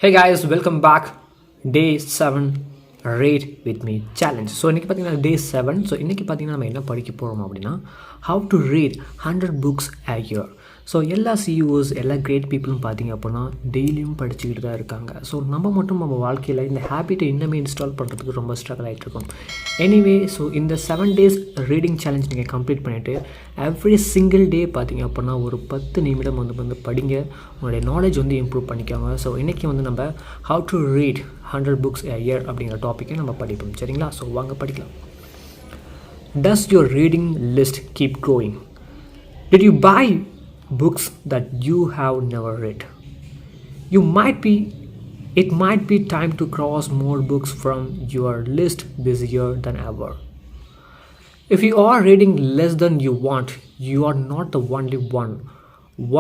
Hey guys, welcome back. Day 7 Read with me challenge. So இன்றைக்கி பார்த்தீங்கன்னா டே 7. So இன்றைக்கி பார்த்தீங்கன்னா நம்ம என்ன படிக்க போகிறோம் அப்படின்னா how to read 100 books a year. So எல்லா சிஇஓஸ் எல்லா கிரேட் பீப்புளும் பார்த்தீங்க அப்படின்னா டெய்லியும் படிச்சுக்கிட்டு தான் இருக்காங்க. ஸோ நம்ம மட்டும் நம்ம வாழ்க்கையில் இந்த ஹேபிட்டை இன்னமே இன்ஸ்டால் பண்ணுறதுக்கு ரொம்ப ஸ்ட்ரகிள் ஆகிட்டு இருக்கோம். எனிவே ஸோ இந்த 7 days ரீடிங் சேலஞ்ச் நீங்கள் கம்ப்ளீட் பண்ணிவிட்டு எவ்ரி சிங்கிள் டே பார்த்தீங்க அப்படின்னா ஒரு 10 நிமிடம் வந்து படிங்க. உங்களுடைய நாலேஜ் வந்து இம்ப்ரூவ் பண்ணிக்கோங்க. ஸோ இன்றைக்கி வந்து நம்ம how to read 100 books a year அப்படிங்கிற டாப்பிக்கை நம்ம படிப்போம். சரிங்களா? ஸோ வாங்க படிக்கலாம். Does your reading list keep growing? Did you buy books that you have never read? It might be time to cross more books from your list this year than ever. If you are reading less than you want, you are not the only one.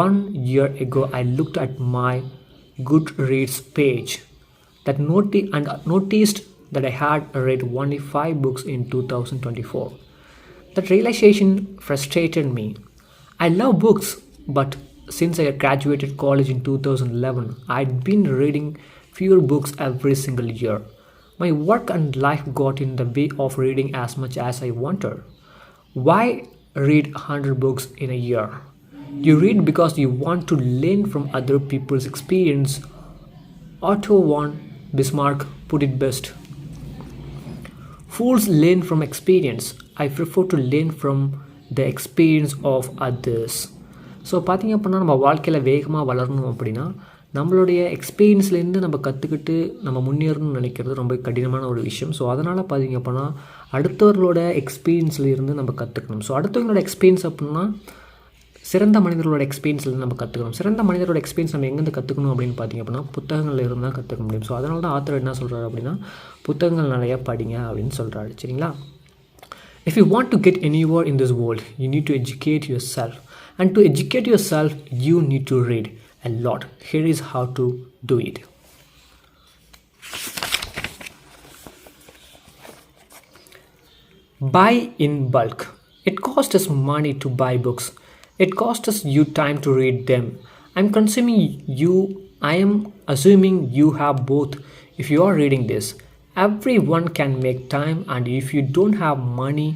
1 year ago, I looked at my Goodreads page and noticed that I had read only 5 books in 2024. That realization frustrated me. I love books, but since I graduated college in 2011, I'd been reading fewer books every single year. My work and life got in the way of reading as much as I wanted. Why read 100 books in a year? You read because you want to learn from other people's experience. Otto von Bismarck put it best. Fools learn from experience. I prefer to learn from the experience of others. So பார்த்திங்க அப்படின்னா நம்ம வாழ்க்கையில் வேகமாக வளரணும் அப்படின்னா நம்மளுடைய எக்ஸ்பீரியன்ஸ்லேருந்து நம்ம கற்றுக்கிட்டு நம்ம முன்னேறணும்னு நினைக்கிறது ரொம்ப கடினமான ஒரு விஷயம். ஸோ அதனால் பார்த்திங்க அப்படின்னா அடுத்தவர்களோட எக்ஸ்பீரியன்ஸ்லேருந்து நம்ம கற்றுக்கணும். ஸோ அடுத்தவங்களோட எக்ஸ்பீரியன்ஸ் அப்படின்னா சிறந்த மனிதர்களோட எக்ஸ்பீரியன்ஸ்லேருந்து நம்ம கற்றுக்கணும். சிறந்த மனிதரோட எக்ஸ்பீரியன்ஸ் நம்ம எங்கேருந்து கற்றுக்கணும் அப்படின்னு பார்த்திங்க அப்படின்னா புத்தகங்களில் இருந்து தான் கற்றுக்க முடியும். ஸோ அதனால தான் ஆத்தர் என்ன சொல்கிறாரு அப்படின்னா புத்தகங்கள் நிறையா படிங்க அப்படின்னு சொல்கிறாரு. சரிங்களா? If you want to get anywhere in this world, you need to educate yourself. And to educate yourself, you need to read a lot. Here is how to do it. Buy in bulk. It costs us money to buy books. It costs us you time to read them. I am assuming you have both if you are reading this. Everyone can make time, and if you don't have money,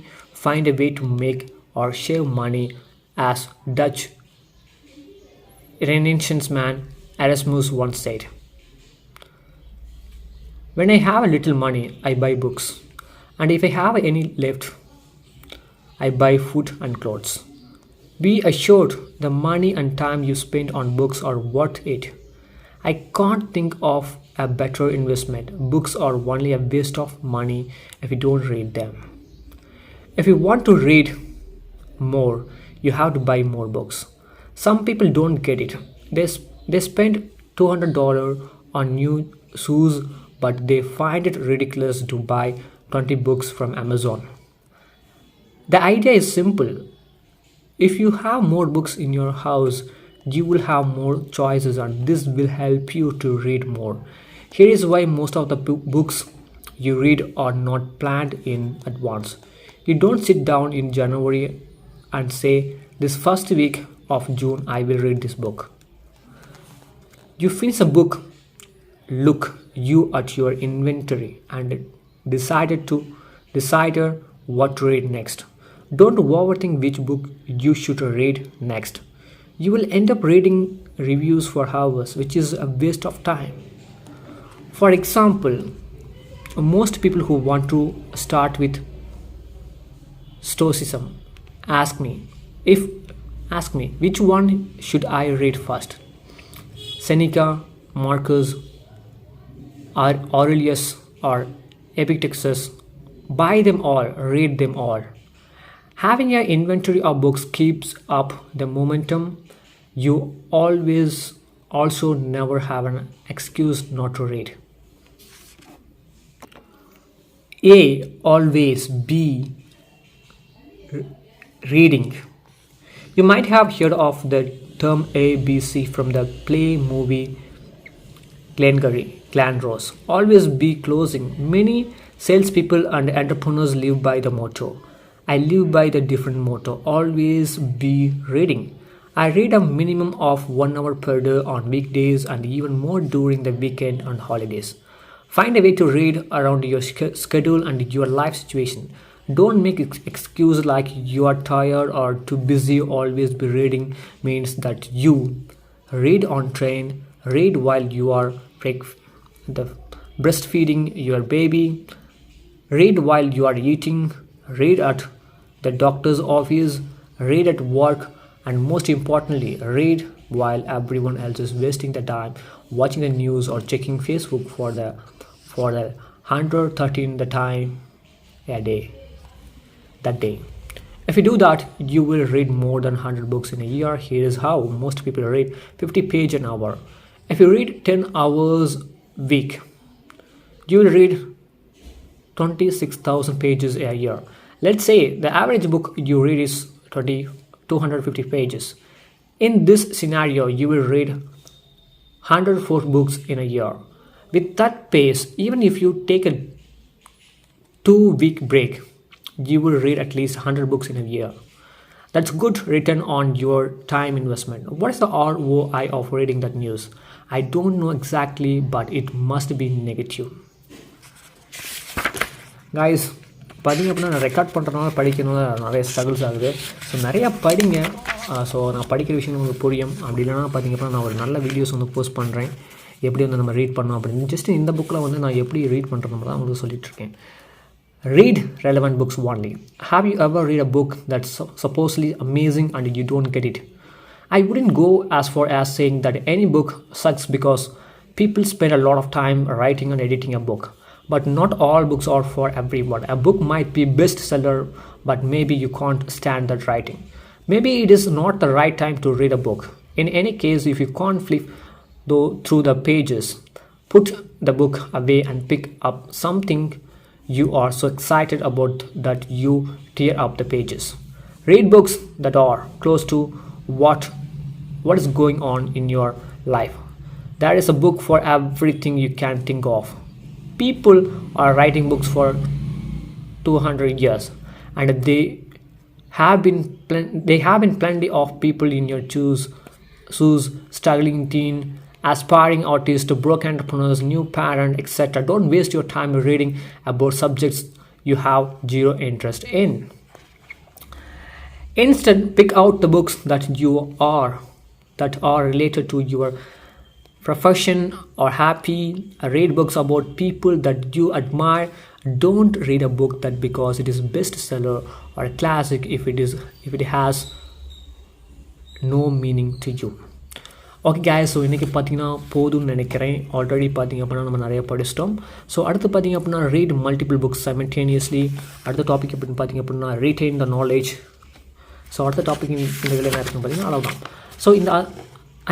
find a way to make or save money, as Dutch Renaissance man Erasmus once said. When I have a little money, I buy books, and if I have any left, I buy food and clothes. Be assured the money and time you spend on books are worth it. I can't think of a better investment. Books are only a waste of money if you don't read them. If you want to read more, you have to buy more books. Some people don't get it. They spend $200 on new shoes, but they find it ridiculous to buy 20 books from Amazon. The idea is simple. If you have more books in your house, you will have more choices, and this will help you to read more. Here is why most of the books you read are not planned in advance. You don't sit down in January and say, this first week of June I will read this book. You finish a book, look you at your inventory and decided what to read next. Don't overthink which book you should read next. You will end up reading reviews for hours, which is a waste of time. For example, most people who want to start with Stoicism ask me which one should I read first? Seneca, Marcus, or Aurelius, or Epictetus? Buy them all, read them all. Having an inventory of books keeps up the momentum. You always also never have an excuse not to read. A. Always be reading. You might have heard of the term ABC from the play movie Glengarry. Always be closing. Many salespeople and entrepreneurs live by the motto. I live by the different motto. Always be reading. I read a minimum of 1 hour per day on weekdays and even more during the weekend and holidays. Find a way to read around your schedule and your life situation. Don't make excuse like you are tired or too busy. Always be reading means that you read on train, read while you are the breastfeeding your baby, read while you are eating, read at the doctor's office, read at work, and most importantly, read while everyone else is wasting the time watching the news or checking Facebook for the 113th the time a day that day. If you do that, you will read more than 100 books in a year. Here is how most people read 50 page an hour. If you read 10 hours week, you will read 26,000 pages a year. Let's say the average book you read is 250 pages. In this scenario, you will read 104 books in a year. With that pace, even if you take a 2 week break, you will read at least 100 books in a year. That's good return on your time investment. What is the ROI of reading that news? I don't know exactly, but it must be negative. Guys, படிங்க அப்படின்னா நான் record பண்ணுறதுனால படிக்கணும் நிறைய struggles ஆகுது. So நிறையா படிங்க. So நான் படிக்கிற விஷயம் உங்களுக்கு புரியும். அப்படி இல்லைனா பார்த்திங்க அப்படின்னா நான் ஒரு நல்ல வீடியோஸ் வந்து போஸ்ட் பண்ணுறேன், எப்படி வந்து நம்ம ரீட் பண்ணோம் அப்படின்னு. ஜஸ்ட் இந்த புக்கில் வந்து நான் எப்படி ரீட் பண்ணுறது தான் உங்களுக்கு சொல்லிகிட்ருக்கேன். Read relevant books only. Have you ever read a book that's supposedly amazing and you don't get it? I wouldn't go as far as saying that any book sucks because people spend a lot of time writing and editing a book. But not all books are for everyone. A book might be bestseller, but maybe you can't stand that writing. Maybe it is not the right time to read a book. In any case, if you can't flip through the pages, put the book away and pick up something you are so excited about that you tear up the pages. Read books that are close to what is going on in your life. There is a book for everything you can think of. People are writing books for 200 years, and they have been plenty of people in your shoes, struggling teen, aspiring artists, broke entrepreneurs, new parent, etc. Don't waste your time reading about subjects you have zero interest in. Instead, pick out the books that are related to your profession or happy. Read books about people that you admire. Don't read a book that because it is bestseller or a classic if it has no meaning to you. Okay guys, so இன்றைக்கி பார்த்தீங்கன்னா போதும்னு நினைக்கிறேன். Already பார்த்திங்க அப்படின்னா நம்ம நிறைய படிச்சிட்டோம். So அடுத்து பார்த்திங்க அப்படின்னா ரீட் மல்டிபிள் புக்ஸ் சைமல்டேனியஸ்லி. அடுத்த டாபிக் எப்படின்னு பார்த்திங்க அப்படின்னா ரீட்டைன் த நாலேஜ். ஸோ அடுத்த டாபிக் இந்த இதில் என்ன இருக்குன்னு பார்த்திங்கன்னா அவ்வளோதான். ஸோ இந்த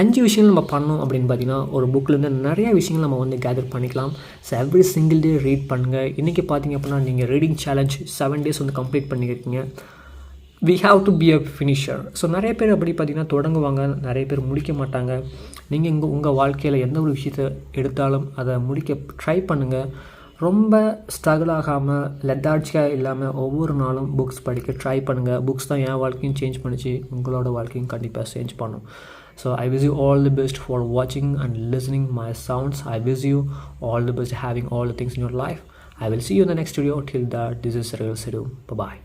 5 விஷயங்கள் நம்ம பண்ணோம் அப்படின்னு பார்த்திங்கன்னா ஒரு புக்கிலேருந்து நிறையா விஷயங்கள் நம்ம வந்து கேதர் பண்ணிக்கலாம். So every single day read பண்ணுங்கள். இன்றைக்கி பார்த்திங்க அப்படின்னா நீங்கள் ரீடிங் சேலஞ்ச் 7 days வந்து கம்ப்ளீட் பண்ணியிருக்கீங்க. we have to be a finisher. So நிறைய பேர் அப்படி பார்த்திங்கன்னா தொடங்குவாங்க, நிறைய பேர் முடிக்க மாட்டாங்க. நீங்கள் உங்கள் வாழ்க்கையில் எந்த ஒரு விஷயத்தை எடுத்தாலும் அதை முடிக்க ட்ரை பண்ணுங்கள். ரொம்ப ஸ்ட்ரகிள் ஆகாமல் லெத்தார்ஜிக்காக இல்லாமல் ஒவ்வொரு நாளும் புக்ஸ் படிக்க ட்ரை பண்ணுங்கள். புக்ஸ் தான் என் வாழ்க்கையும் சேஞ்ச் பண்ணிச்சு, உங்களோட வாழ்க்கையும் கண்டிப்பாக சேஞ்ச் பண்ணும். So I wish you all the best for watching and listening my sounds. I wish you all the best having all the things in your life. I will see you in the next video. Till that, this is Cyril Sidhu. Bye bye.